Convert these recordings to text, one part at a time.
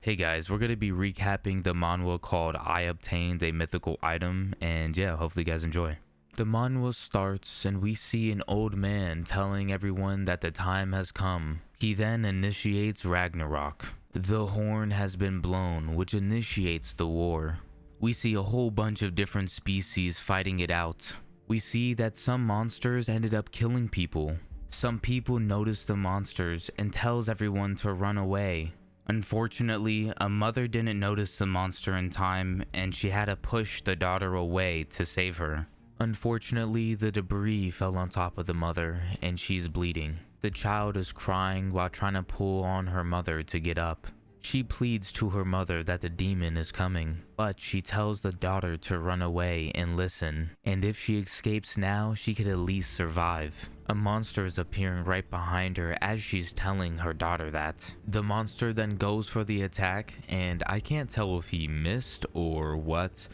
Hey guys, we're going to be recapping the manhwa called I Obtained a Mythical Item, and yeah, hopefully you guys enjoy. The manhwa starts and we see an old man telling everyone that the time has come. He then initiates Ragnarok. The horn has been blown, which initiates the war. We see a whole bunch of different species fighting it out. We see that some monsters ended up killing people. Some people notice the monsters and tells everyone to run away. Unfortunately, a mother didn't notice the monster in time and she had to push the daughter away to save her. Unfortunately, the debris fell on top of the mother and she's bleeding. The child is crying while trying to pull on her mother to get up. She pleads to her mother that the demon is coming, but she tells the daughter to run away and listen, and if she escapes now, she could at least survive. A monster is appearing right behind her as she's telling her daughter that. The monster then goes for the attack, and I can't tell if he missed or what,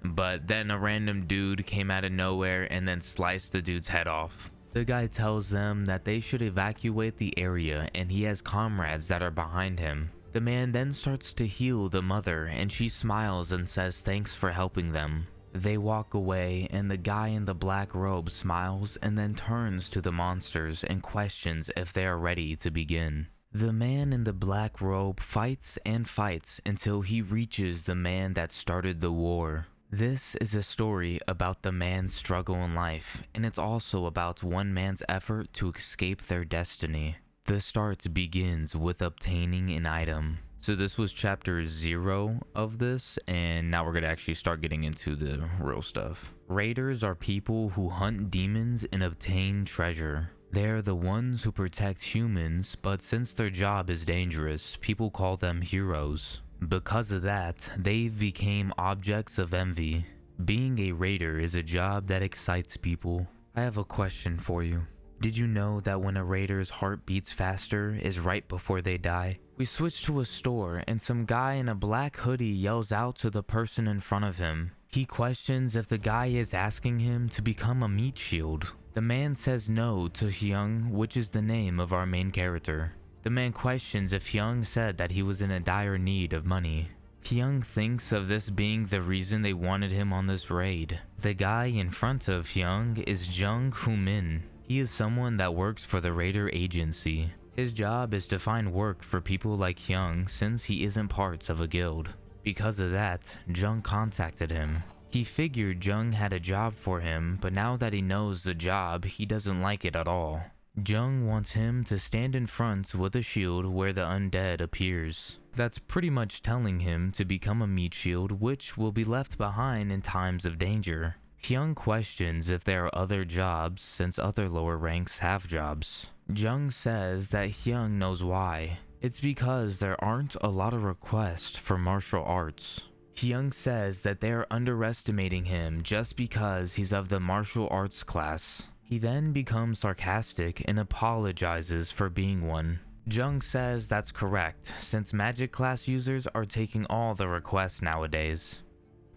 but then a random dude came out of nowhere and then sliced the dude's head off. The guy tells them that they should evacuate the area and he has comrades that are behind him. The man then starts to heal the mother and she smiles and says thanks for helping them. They walk away and the guy in the black robe smiles and then turns to the monsters and questions if they are ready to begin. The man in the black robe fights and fights until he reaches the man that started the war. This is a story about the man's struggle in life, and it's also about one man's effort to escape their destiny. The start begins with obtaining an item. So this was chapter 0 of this, and now we're going to actually start getting into the real stuff. Raiders are people who hunt demons and obtain treasure. They're the ones who protect humans, but since their job is dangerous, people call them heroes. Because of that, they became objects of envy. Being a raider is a job that excites people. I have a question for you. Did you know that when a raider's heart beats faster is right before they die? We switch to a store and some guy in a black hoodie yells out to the person in front of him. He questions if the guy is asking him to become a meat shield. The man says no to Hyung, which is the name of our main character. The man questions if Hyung said that he was in a dire need of money. Hyung thinks of this being the reason they wanted him on this raid. The guy in front of Hyung is Jung Hoo-min. He is someone that works for the Raider agency. His job is to find work for people like Hyung since he isn't part of a guild. Because of that, Jung contacted him. He figured Jung had a job for him, but now that he knows the job, he doesn't like it at all. Jung wants him to stand in front with a shield where the undead appears. That's pretty much telling him to become a meat shield, which will be left behind in times of danger. Hyung questions if there are other jobs since other lower ranks have jobs. Jung says that Hyung knows why. It's because there aren't a lot of requests for martial arts. Hyung says that they are underestimating him just because he's of the martial arts class. He then becomes sarcastic and apologizes for being one. Jung says that's correct, since magic class users are taking all the requests nowadays.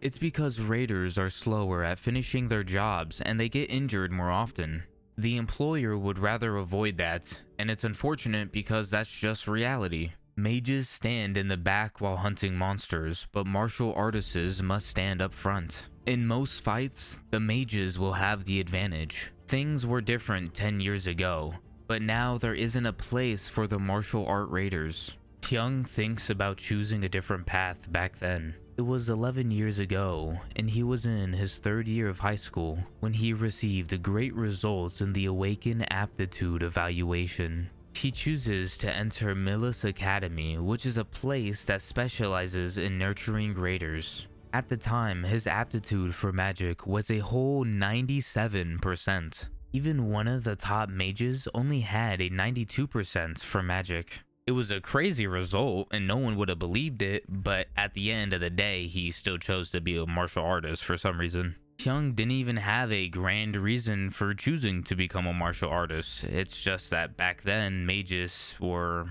It's because raiders are slower at finishing their jobs and they get injured more often. The employer would rather avoid that, and it's unfortunate because that's just reality. Mages stand in the back while hunting monsters, but martial artists must stand up front. In most fights, the mages will have the advantage. Things were different 10 years ago, but now there isn't a place for the martial art raiders. Hyung thinks about choosing a different path back then. It was 11 years ago, and he was in his 3rd year of high school when he received great results in the Awaken Aptitude evaluation. He chooses to enter Millis Academy, which is a place that specializes in nurturing raiders. At the time, his aptitude for magic was a whole 97%. Even one of the top mages only had a 92% for magic. It was a crazy result and no one would have believed it, but at the end of the day, he still chose to be a martial artist for some reason. Hyung didn't even have a grand reason for choosing to become a martial artist. It's just that back then, mages were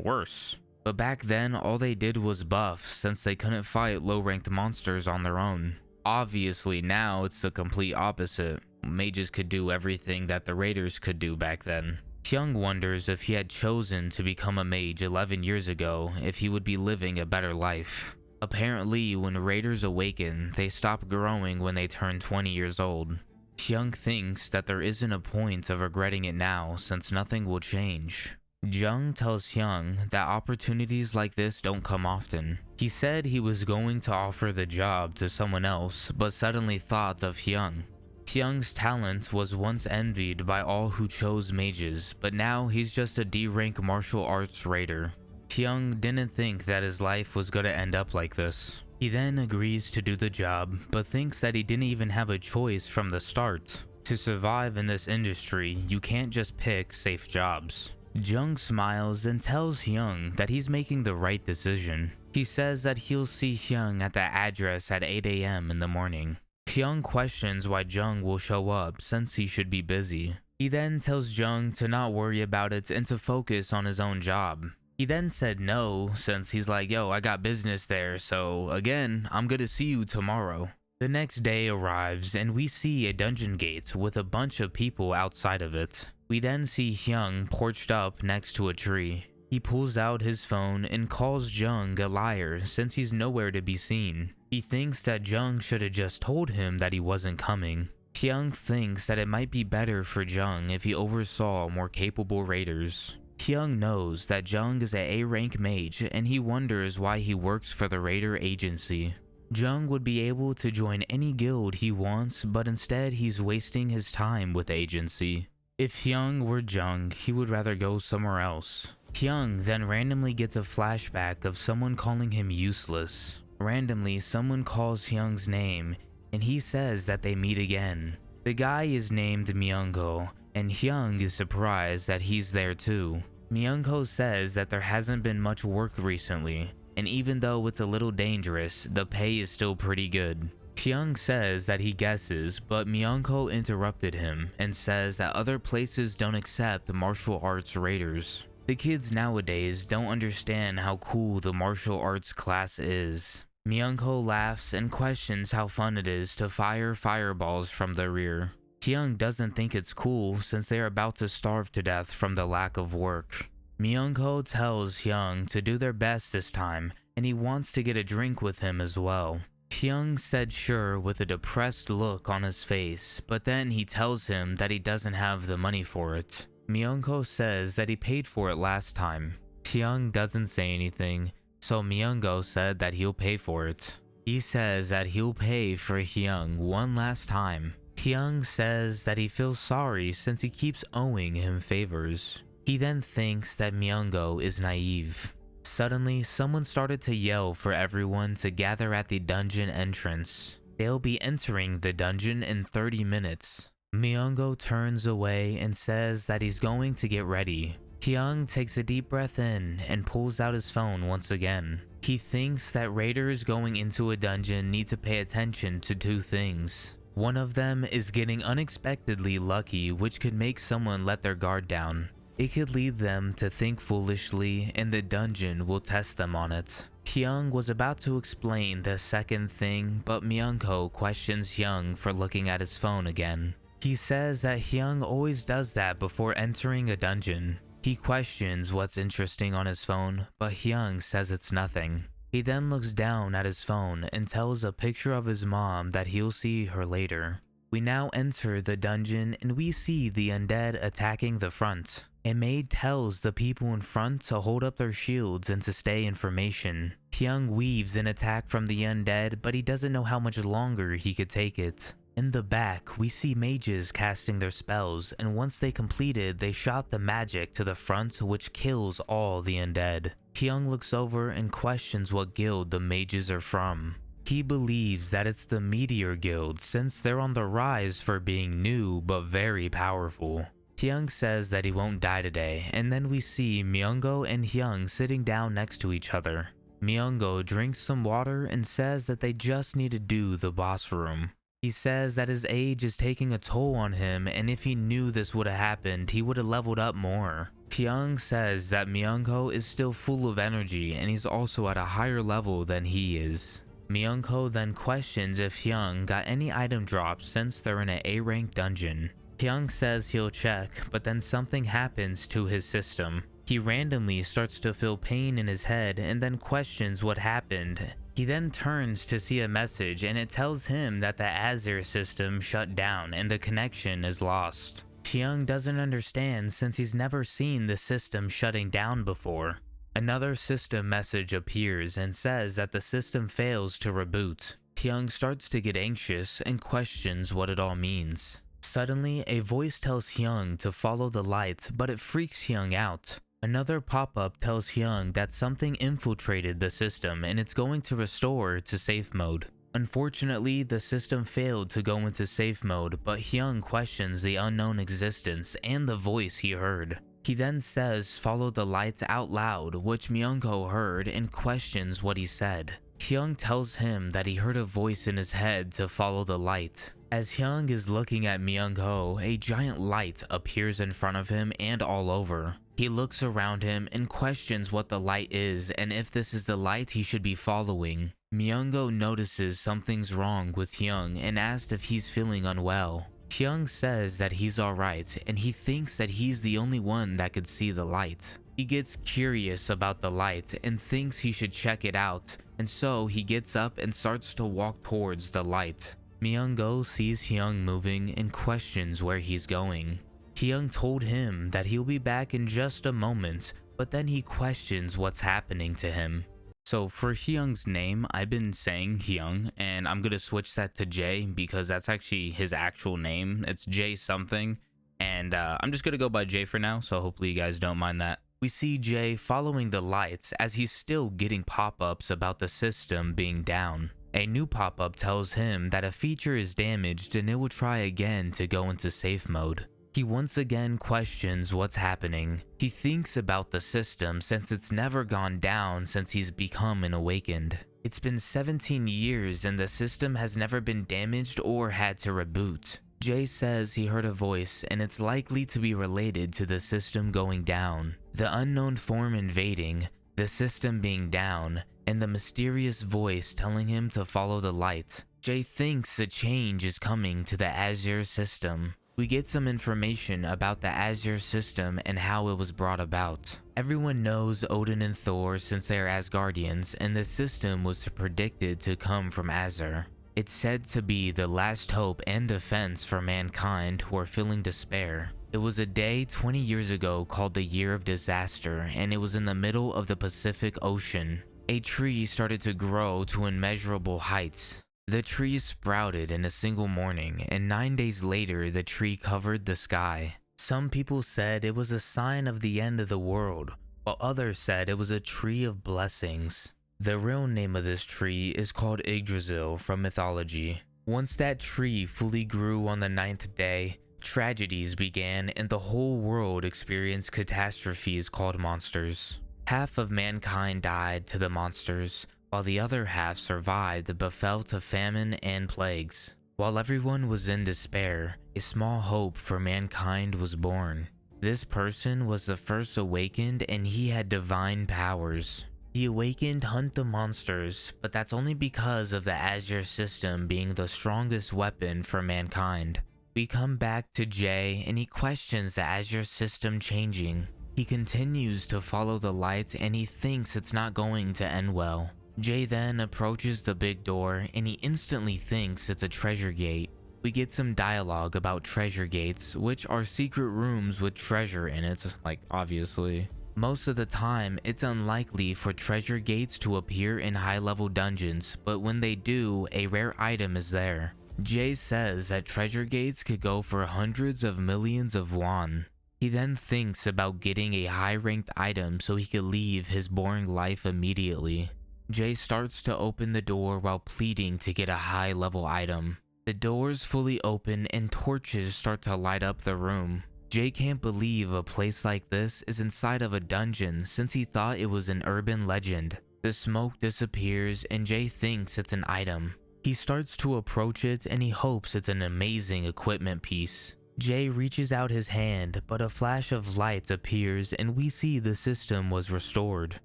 worse. But back then, all they did was buff since they couldn't fight low-ranked monsters on their own. Obviously, now it's the complete opposite. Mages could do everything that the raiders could do back then. Hyung wonders if he had chosen to become a mage 11 years ago, if he would be living a better life. Apparently, when raiders awaken, they stop growing when they turn 20 years old. Hyung thinks that there isn't a point of regretting it now since nothing will change. Jung tells Hyung that opportunities like this don't come often. He said he was going to offer the job to someone else, but suddenly thought of Hyung. Hyung's talent was once envied by all who chose mages, but now he's just a D-rank martial arts raider. Hyung didn't think that his life was gonna end up like this. He then agrees to do the job, but thinks that he didn't even have a choice from the start. To survive in this industry, you can't just pick safe jobs. Jung smiles and tells Hyung that he's making the right decision. He says that he'll see Hyung at the address at 8 AM in the morning. Hyung questions why Jung will show up since he should be busy. He then tells Jung to not worry about it and to focus on his own job. He then said no, since he's like, yo, I got business there, so again, I'm gonna see you tomorrow. The next day arrives and we see a dungeon gate with a bunch of people outside of it. We then see Hyung perched up next to a tree. He pulls out his phone and calls Jung a liar since he's nowhere to be seen. He thinks that Jung should have just told him that he wasn't coming. Hyung thinks that it might be better for Jung if he oversaw more capable raiders. Hyung knows that Jung is an A-rank mage and he wonders why he works for the raider agency. Jung would be able to join any guild he wants, but instead he's wasting his time with the agency. If Hyung were Jung, he would rather go somewhere else. Hyung then randomly gets a flashback of someone calling him useless. Randomly, someone calls Hyung's name, and he says that they meet again. The guy is named Myung-ho, and Hyung is surprised that he's there too. Myung-ho says that there hasn't been much work recently, and even though it's a little dangerous, the pay is still pretty good. Hyung says that he guesses, but Myung-ho interrupted him and says that other places don't accept martial arts raiders. The kids nowadays don't understand how cool the martial arts class is. Myung-ho laughs and questions how fun it is to fire fireballs from the rear. Hyung doesn't think it's cool since they are about to starve to death from the lack of work. Myung-ho tells Hyung to do their best this time, and he wants to get a drink with him as well. Hyung said sure with a depressed look on his face, but then he tells him that he doesn't have the money for it. Myung-ho says that he paid for it last time. Hyung doesn't say anything, so Myung-ho said that he'll pay for it. He says that he'll pay for Hyung one last time. Hyung says that he feels sorry since he keeps owing him favors. He then thinks that Myung-ho is naive. Suddenly, someone started to yell for everyone to gather at the dungeon entrance. They'll be entering the dungeon in 30 minutes. Myung-ho turns away and says that he's going to get ready. Hyung takes a deep breath in and pulls out his phone once again. He thinks that raiders going into a dungeon need to pay attention to two things. One of them is getting unexpectedly lucky, which could make someone let their guard down. It could lead them to think foolishly, and the dungeon will test them on it. Hyung was about to explain the second thing, but Myung-ho questions Hyung for looking at his phone again. He says that Hyung always does that before entering a dungeon. He questions what's interesting on his phone, but Hyung says it's nothing. He then looks down at his phone and tells a picture of his mom that he'll see her later. We now enter the dungeon and we see the undead attacking the front. A maid tells the people in front to hold up their shields and to stay in formation. Hyung weaves an attack from the undead, but he doesn't know how much longer he could take it. In the back, we see mages casting their spells, and once they completed, they shot the magic to the front, which kills all the undead. Hyung looks over and questions what guild the mages are from. He believes that it's the Meteor Guild since they're on the rise for being new but very powerful. Hyung says that he won't die today, and then we see Myung-ho and Hyung sitting down next to each other. Myung-ho drinks some water and says that they just need to do the boss room. He says that his age is taking a toll on him, and if he knew this would have happened, he would have leveled up more. Hyung says that Myung-ho is still full of energy and he's also at a higher level than he is. Myung-ho then questions if Hyung got any item drops since they're in an A-rank dungeon. Hyung says he'll check, but then something happens to his system. He randomly starts to feel pain in his head and then questions what happened. He then turns to see a message and it tells him that the Azure system shut down and the connection is lost. Hyung doesn't understand since he's never seen the system shutting down before. Another system message appears and says that the system fails to reboot. Hyung starts to get anxious and questions what it all means. Suddenly, a voice tells Hyung to follow the light, but it freaks Hyung out. Another pop-up tells Hyung that something infiltrated the system and it's going to restore to safe mode. Unfortunately, the system failed to go into safe mode, but Hyung questions the unknown existence and the voice he heard. He then says follow the lights out loud, which Myung-ho heard and questions what he said. Hyung tells him that he heard a voice in his head to follow the light. As Hyung is looking at Myung-ho, a giant light appears in front of him and all over. He looks around him and questions what the light is and if this is the light he should be following. Myung-ho notices something's wrong with Hyung and asks if he's feeling unwell. Hyung says that he's alright and he thinks that he's the only one that could see the light. He gets curious about the light and thinks he should check it out, and so he gets up and starts to walk towards the light. Myung-ho sees Hyung moving and questions where he's going. Hyung told him that he'll be back in just a moment, but then he questions what's happening to him. So for Hyung's name, I've been saying Hyung, and I'm gonna switch that to Jay because that's actually his actual name. It's Jay something, and I'm just gonna go by Jay for now, so hopefully you guys don't mind that. We see Jay following the lights as he's still getting pop-ups about the system being down. A new pop-up tells him that a feature is damaged and it will try again to go into safe mode. He once again questions what's happening. He thinks about the system since it's never gone down since he's become an awakened. It's been 17 years and the system has never been damaged or had to reboot. Jay says he heard a voice and it's likely to be related to the system going down, the unknown form invading, the system being down, and the mysterious voice telling him to follow the light. Jay thinks a change is coming to the Azure system. We get some information about the Azure system and how it was brought about. Everyone knows Odin and Thor since they are Asgardians, and the system was predicted to come from Azure. It's said to be the last hope and defense for mankind who are feeling despair. It was a day 20 years ago called the Year of Disaster, and it was in the middle of the Pacific Ocean. A tree started to grow to immeasurable heights. The tree sprouted in a single morning, and 9 days later the tree covered the sky. Some people said it was a sign of the end of the world, while others said it was a tree of blessings. The real name of this tree is called Yggdrasil from mythology. Once that tree fully grew on the 9th day, tragedies began and the whole world experienced catastrophes called monsters. Half of mankind died to the monsters, while the other half survived but fell to famine and plagues. While everyone was in despair, a small hope for mankind was born. This person was the first awakened and he had divine powers. The awakened hunt the monsters, but that's only because of the Azure system being the strongest weapon for mankind. We come back to Jay and he questions the Azure system changing. He continues to follow the light and he thinks it's not going to end well. Jay then approaches the big door and he instantly thinks it's a treasure gate. We get some dialogue about treasure gates, which are secret rooms with treasure in it, like obviously. Most of the time, it's unlikely for treasure gates to appear in high-level dungeons, but when they do, a rare item is there. Jay says that treasure gates could go for hundreds of millions of won. He then thinks about getting a high-ranked item so he could leave his boring life immediately. Jay starts to open the door while pleading to get a high-level item. The doors fully open and torches start to light up the room. Jay can't believe a place like this is inside of a dungeon since he thought it was an urban legend. The smoke disappears and Jay thinks it's an item. He starts to approach it and he hopes it's an amazing equipment piece. Jay reaches out his hand, but a flash of light appears and we see the system was restored.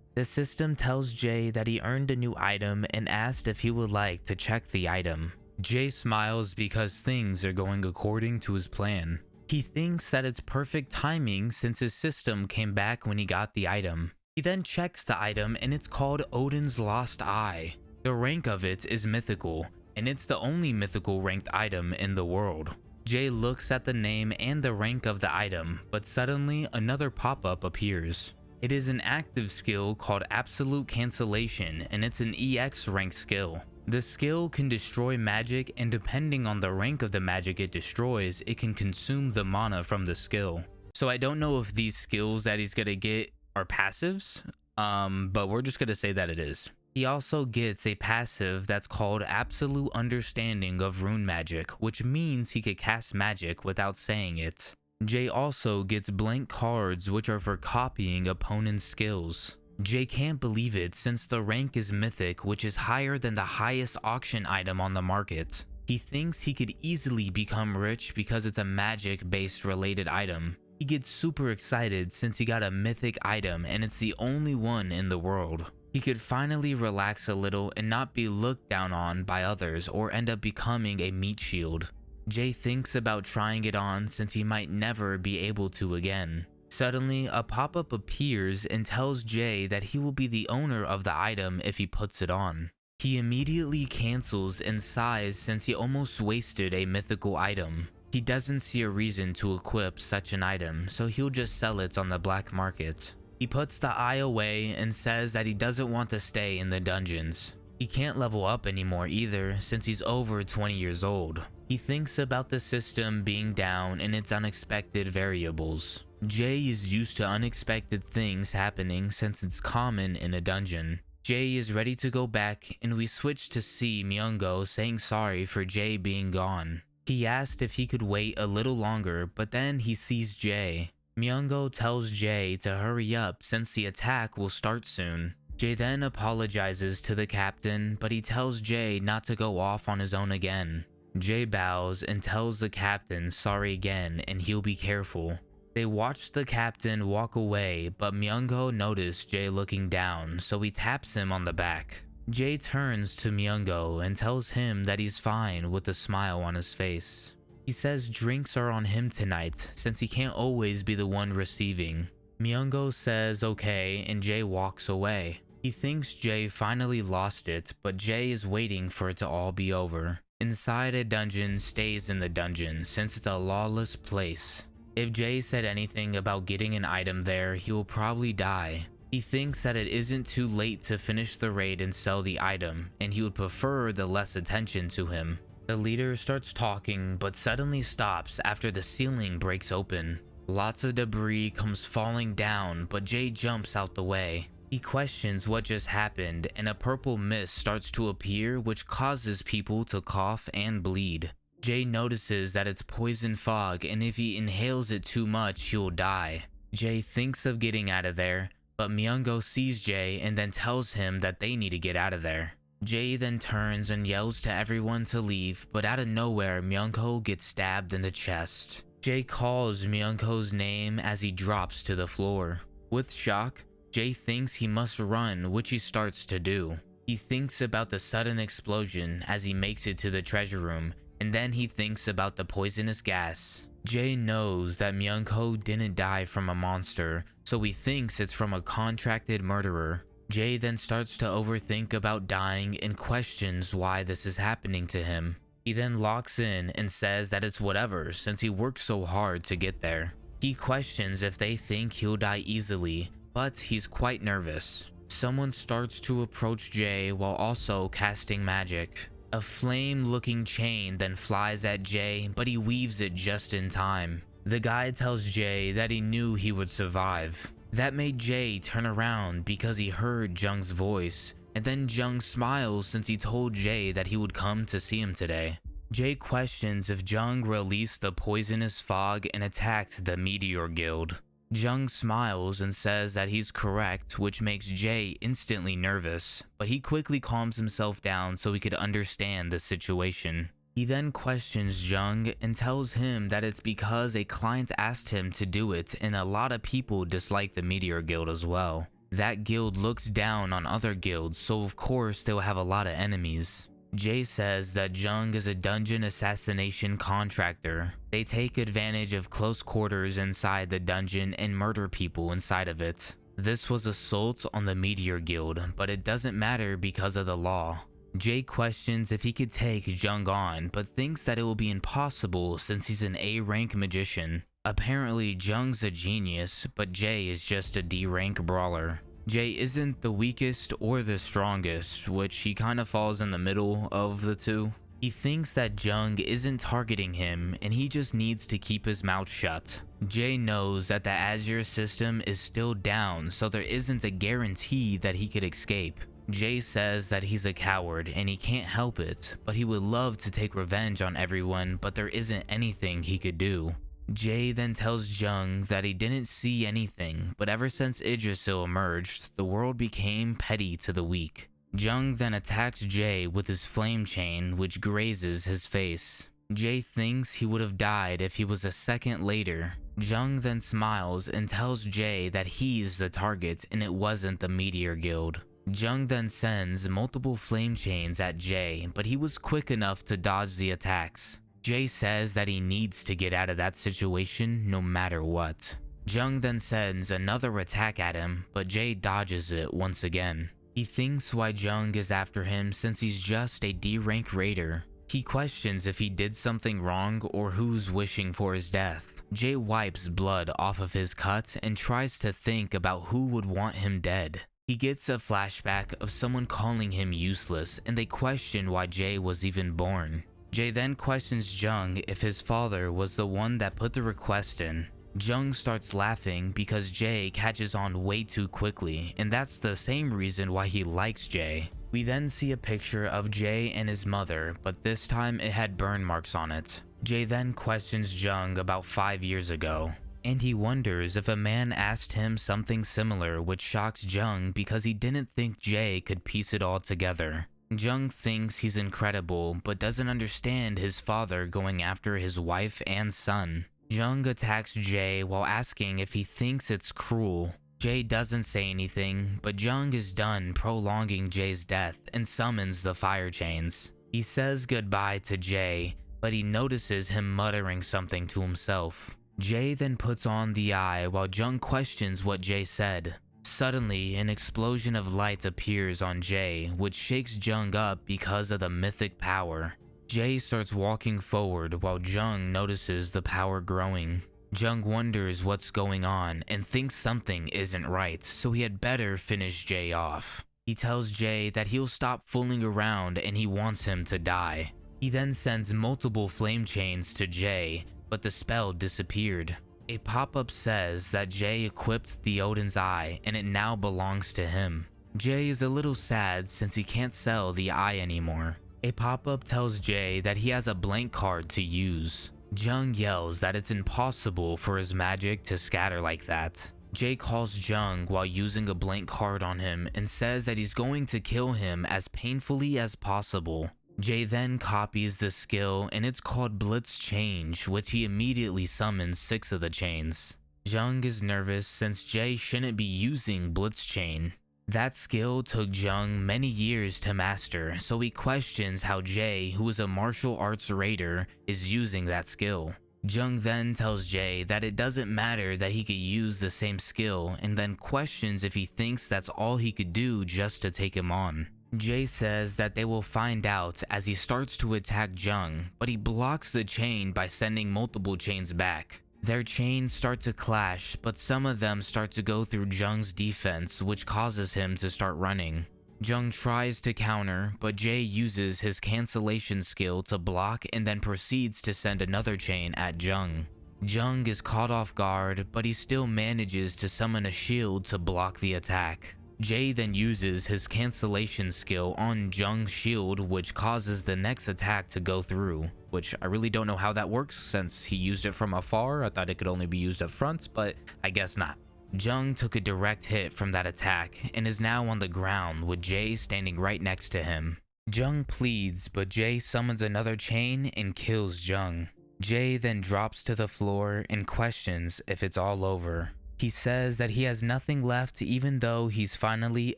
The system tells Jay that he earned a new item and asked if he would like to check the item. Jay smiles because things are going according to his plan. He thinks that it's perfect timing since his system came back when he got the item. He then checks the item and it's called Odin's Lost Eye. The rank of it is mythical, and it's the only mythical ranked item in the world. Jay looks at the name and the rank of the item, but suddenly another pop-up appears. It is an active skill called Absolute Cancellation, and it's an EX ranked skill. The skill can destroy magic, and depending on the rank of the magic it destroys, it can consume the mana from the skill. So I don't know if these skills that he's gonna get are passives, but we're just gonna say that it is. He also gets a passive that's called Absolute Understanding of Rune Magic, which means he could cast magic without saying it. Jay also gets blank cards, which are for copying opponents' skills. Jay can't believe it since the rank is Mythic, which is higher than the highest auction item on the market. He thinks he could easily become rich because it's a magic-based related item. He gets super excited since he got a mythic item and it's the only one in the world. He could finally relax a little and not be looked down on by others or end up becoming a meat shield. Jay thinks about trying it on since he might never be able to again. Suddenly, a pop-up appears and tells Jay that he will be the owner of the item if he puts it on. He immediately cancels and sighs since he almost wasted a mythical item. He doesn't see a reason to equip such an item, so he'll just sell it on the black market. He puts the eye away and says that he doesn't want to stay in the dungeons. He can't level up anymore either since he's over 20 years old. He thinks about the system being down and its unexpected variables. Jay is used to unexpected things happening since it's common in a dungeon. Jay is ready to go back and we switch to see Myungo saying sorry for Jay being gone. He asked if he could wait a little longer, but then he sees Jay. Myungo tells Jay to hurry up since the attack will start soon. Jay then apologizes to the captain, but he tells Jay not to go off on his own again. Jay bows and tells the captain sorry again and he'll be careful. They watch the captain walk away, but Myungo noticed Jay looking down, so he taps him on the back. Jay turns to Myungo and tells him that he's fine with a smile on his face. He says drinks are on him tonight since he can't always be the one receiving. Myungo says okay and Jay walks away. He thinks Jay finally lost it, but Jay is waiting for it to all be over. Inside a dungeon stays in the dungeon since it's a lawless place. If Jay said anything about getting an item there, he will probably die. He thinks that it isn't too late to finish the raid and sell the item, and he would prefer the less attention to him. The leader starts talking, but suddenly stops after the ceiling breaks open. Lots of debris comes falling down, but Jay jumps out the way. He questions what just happened, and a purple mist starts to appear which causes people to cough and bleed. Jay notices that it's poison fog, and if he inhales it too much, he'll die. Jay thinks of getting out of there, but Myungo sees Jay and then tells him that they need to get out of there. Jay then turns and yells to everyone to leave, but out of nowhere, Myungo gets stabbed in the chest. Jay calls Myungo's name as he drops to the floor. With shock, Jay thinks he must run, which he starts to do. He thinks about the sudden explosion as he makes it to the treasure room, and then he thinks about the poisonous gas. Jay knows that Myungo didn't die from a monster, so he thinks it's from a contracted murderer. Jay then starts to overthink about dying and questions why this is happening to him. He then locks in and says that it's whatever since he worked so hard to get there. He questions if they think he'll die easily, but he's quite nervous. Someone starts to approach Jay while also casting magic. A flame-looking chain then flies at Jay, but he weaves it just in time. The guy tells Jay that he knew he would survive. That made Jay turn around because he heard Jung's voice, and then Jung smiles since he told Jay that he would come to see him today. Jay questions if Jung released the poisonous fog and attacked the Meteor Guild. Jung smiles and says that he's correct, which makes Jay instantly nervous, but he quickly calms himself down so he could understand the situation. He then questions Jung and tells him that it's because a client asked him to do it and a lot of people dislike the Meteor Guild as well. That guild looks down on other guilds, so of course they'll have a lot of enemies. Jay says that Jung is a dungeon assassination contractor. They take advantage of close quarters inside the dungeon and murder people inside of it. This was assault on the Meteor Guild, but it doesn't matter because of the law. Jay questions if he could take Jung on, but thinks that it will be impossible since he's an A-rank magician. Apparently, Jung's a genius, but Jay is just a D-rank brawler. Jay isn't the weakest or the strongest, which he kind of falls in the middle of the two. He thinks that Jung isn't targeting him and he just needs to keep his mouth shut. Jay knows that the Azure system is still down, so there isn't a guarantee that he could escape. Jay says that he's a coward and he can't help it, but he would love to take revenge on everyone, but there isn't anything he could do. Jay then tells Jung that he didn't see anything, but ever since Yggdrasil emerged, the world became petty to the weak. Jung then attacks Jay with his flame chain, which grazes his face. Jay thinks he would have died if he was a second later. Jung then smiles and tells Jay that he's the target and it wasn't the Meteor Guild. Jung then sends multiple flame chains at Jay, but he was quick enough to dodge the attacks. Jay says that he needs to get out of that situation no matter what. Jung then sends another attack at him, but Jay dodges it once again. He thinks why Jung is after him since he's just a D-rank raider. He questions if he did something wrong or who's wishing for his death. Jay wipes blood off of his cut and tries to think about who would want him dead. He gets a flashback of someone calling him useless and they question why Jay was even born. Jay then questions Jung if his father was the one that put the request in. Jung starts laughing because Jay catches on way too quickly, and that's the same reason why he likes Jay. We then see a picture of Jay and his mother, but this time it had burn marks on it. Jay then questions Jung about 5 years ago, and he wonders if a man asked him something similar, which shocks Jung because he didn't think Jay could piece it all together. Jung thinks he's incredible, but doesn't understand his father going after his wife and son. Jung attacks Jay while asking if he thinks it's cruel. Jay doesn't say anything, but Jung is done prolonging Jay's death and summons the fire chains. He says goodbye to Jay, but he notices him muttering something to himself. Jay then puts on the eye while Jung questions what Jay said. Suddenly, an explosion of light appears on Jay, which shakes Jung up because of the mythic power. Jay starts walking forward while Jung notices the power growing. Jung wonders what's going on and thinks something isn't right, so he had better finish Jay off. He tells Jay that he'll stop fooling around and he wants him to die. He then sends multiple flame chains to Jay, but the spell disappeared. A pop-up says that Jay equipped the Odin's Eye and it now belongs to him. Jay is a little sad since he can't sell the eye anymore. A pop-up tells Jay that he has a blank card to use. Jung yells that it's impossible for his magic to scatter like that. Jay calls Jung while using a blank card on him and says that he's going to kill him as painfully as possible. Jay then copies the skill and it's called Blitz Change, which he immediately summons 6 of the chains. Jung is nervous since Jay shouldn't be using Blitz Chain. That skill took Jung many years to master, so he questions how Jay, who is a martial arts raider, is using that skill. Jung then tells Jay that it doesn't matter that he could use the same skill, and then questions if he thinks that's all he could do just to take him on. Jay says that they will find out as he starts to attack Jung, but he blocks the chain by sending multiple chains back. Their chains start to clash, but some of them start to go through Jung's defense, which causes him to start running. Jung tries to counter, but Jay uses his cancellation skill to block and then proceeds to send another chain at Jung. Jung is caught off guard, but he still manages to summon a shield to block the attack. Jay then uses his cancellation skill on Jung's shield, which causes the next attack to go through, which I really don't know how that works since he used it from afar. I thought it could only be used up front, but I guess not. Jung took a direct hit from that attack and is now on the ground with Jay standing right next to him. Jung pleads, but Jay summons another chain and kills Jung. Jay then drops to the floor and questions if it's all over. He says that he has nothing left even though he's finally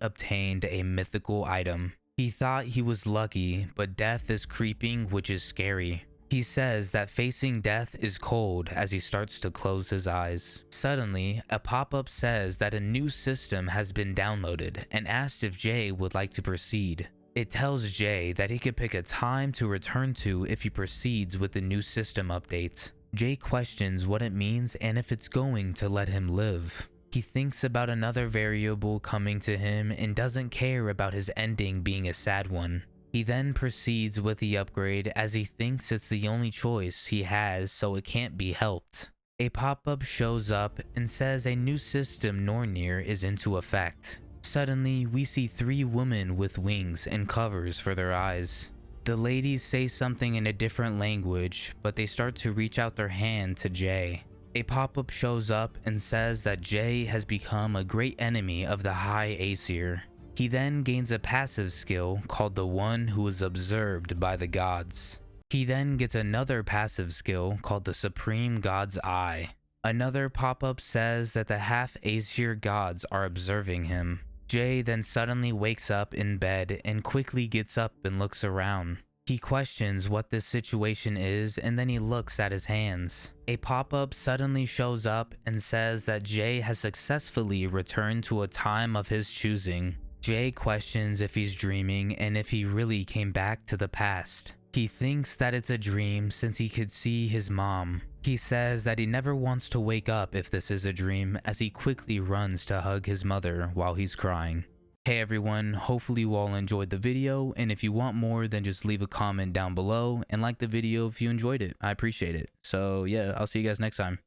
obtained a mythical item. He thought he was lucky, but death is creeping, which is scary. He says that facing death is cold as he starts to close his eyes. Suddenly, a pop-up says that a new system has been downloaded and asks if Jay would like to proceed. It tells Jay that he could pick a time to return to if he proceeds with the new system update. Jay questions what it means and if it's going to let him live. He thinks about another variable coming to him and doesn't care about his ending being a sad one. He then proceeds with the upgrade as he thinks it's the only choice he has, so it can't be helped. A pop-up shows up and says a new system Nornir is into effect. Suddenly, we see 3 women with wings and covers for their eyes. The ladies say something in a different language, but they start to reach out their hand to Jay. A pop-up shows up and says that Jay has become a great enemy of the High Aesir. He then gains a passive skill called the One Who is Observed by the Gods. He then gets another passive skill called the Supreme God's Eye. Another pop-up says that the half Aesir gods are observing him. Jay then suddenly wakes up in bed and quickly gets up and looks around. He questions what this situation is and then he looks at his hands. A pop-up suddenly shows up and says that Jay has successfully returned to a time of his choosing. Jay questions if he's dreaming and if he really came back to the past. He thinks that it's a dream since he could see his mom. He says that he never wants to wake up if this is a dream as he quickly runs to hug his mother while he's crying. Hey everyone, hopefully you all enjoyed the video, and if you want more then just leave a comment down below and like the video if you enjoyed it. I appreciate it. So yeah, I'll see you guys next time.